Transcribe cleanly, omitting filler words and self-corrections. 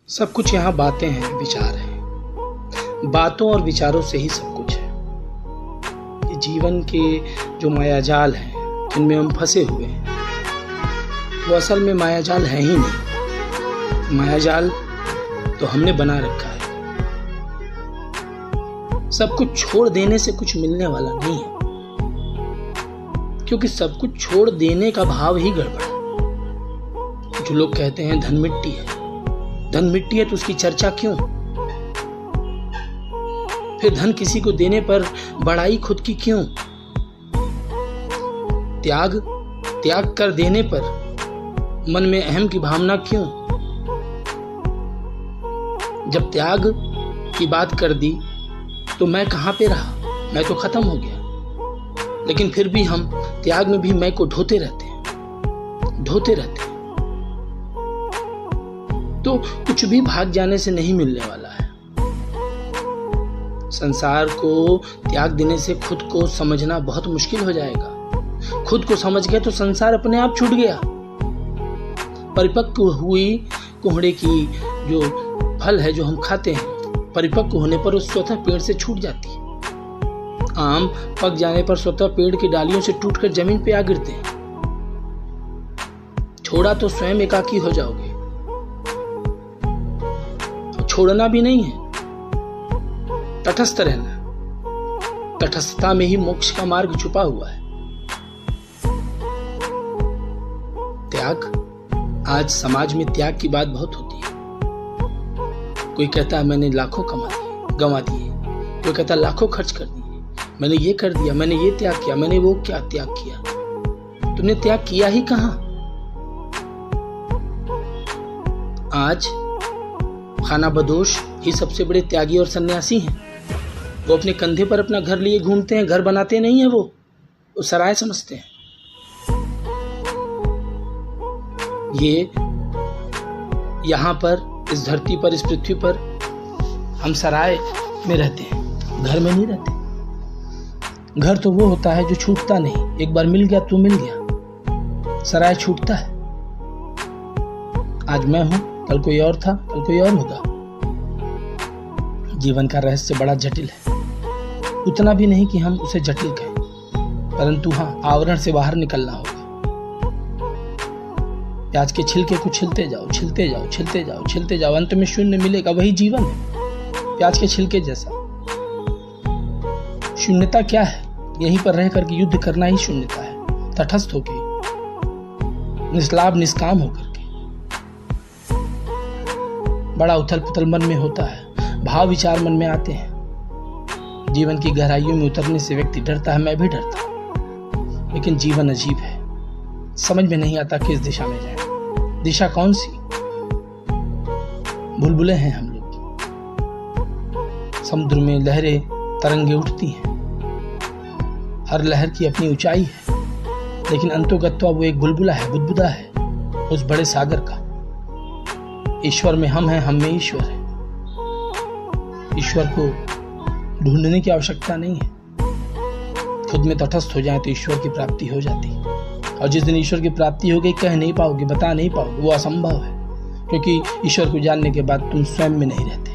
सब कुछ यहाँ बातें हैं, विचार हैं। बातों और विचारों से ही सब कुछ है। ये जीवन के जो मायाजाल हैं जिनमें हम फंसे हुए हैं, वो असल में मायाजाल है ही नहीं। मायाजाल तो हमने बना रखा है। सब कुछ छोड़ देने से कुछ मिलने वाला नहीं है, क्योंकि सब कुछ छोड़ देने का भाव ही गड़बड़ है। जो लोग कहते हैं धन मिट्टी है, धन मिट्टी है तो उसकी चर्चा क्यों? फिर धन किसी को देने पर बड़ाई खुद की क्यों? त्याग कर देने पर मन में अहम की भावना क्यों? जब त्याग की बात कर दी तो मैं कहां पे रहा? मैं तो खत्म हो गया। लेकिन फिर भी हम त्याग में भी मैं को ढोते रहते हैं। तो कुछ भी भाग जाने से नहीं मिलने वाला है। संसार को त्याग देने से खुद को समझना बहुत मुश्किल हो जाएगा। खुद को समझ गए तो संसार अपने आप छूट गया। परिपक्व हुई कोहड़े की जो फल है जो हम खाते हैं, परिपक्व होने पर वो स्वतः पेड़ से छूट जाती है। आम पक जाने पर स्वतः पेड़ की डालियों से टूटकर जमीन पे आ गिरते हैं। छोड़ा तो स्वयं एकाकी हो जाओगे। छोड़ना भी नहीं है, तटस्थ रहना। तटस्थता में ही मोक्ष का मार्ग छुपा हुआ है। त्याग, आज समाज में त्याग की बात बहुत होती है। कोई कहता है मैंने लाखों गंवा दिए, कोई कहता है लाखों खर्च कर दिए, मैंने ये कर दिया, मैंने ये त्याग किया, मैंने वो क्या त्याग किया। तुमने त्याग किया ही कहां? आज खाना बदोश ही सबसे बड़े त्यागी और सन्यासी हैं। वो अपने कंधे पर अपना घर लिए घूमते हैं, घर बनाते नहीं है, वो सराय समझते हैं। ये यहां पर, इस धरती पर, इस पृथ्वी पर हम सराय में रहते हैं, घर में नहीं रहते। घर तो वो होता है जो छूटता नहीं। एक बार मिल गया तो मिल गया। सराय छूटता है। आज मैं हूं, कल कोई और था, कल कोई और होगा। जीवन का रहस्य बड़ा जटिल है। उतना भी नहीं कि हम उसे जटिल कहें, परंतु हाँ, आवरण से बाहर निकलना होगा। प्याज के छिलके को छिलते जाओ, अंत में शून्य मिलेगा। वही जीवन है, प्याज के छिलके जैसा। शून्यता क्या है? यहीं पर रह करके युद्ध करना ही शून्यता है। तटस्थ होके, निष्लाभ निष्काम होकर के। बड़ा उथल पुथल मन में होता है, भाव विचार मन में आते हैं। जीवन की गहराइयों में उतरने से व्यक्ति डरता है, मैं भी डरता हूं। लेकिन जीवन अजीब है, समझ में नहीं आता किस दिशा में जाए। दिशा कौन सी? बुलबुले हैं हम लोग। समुद्र में लहरें, तरंगे उठती हैं। हर लहर की अपनी ऊंचाई है, लेकिन अंतोगत्वा वो एक बुलबुला है, बुदबुदा है उस बड़े सागर का। ईश्वर में हम हैं, हम में ईश्वर है। ईश्वर को ढूंढने की आवश्यकता नहीं है। खुद में तटस्थ हो जाए तो ईश्वर की प्राप्ति हो जाती है। और जिस दिन ईश्वर की प्राप्ति हो गई, कह नहीं पाओगे, बता नहीं पाओगे, वो असंभव है। क्योंकि ईश्वर को जानने के बाद तुम स्वयं में नहीं रहते।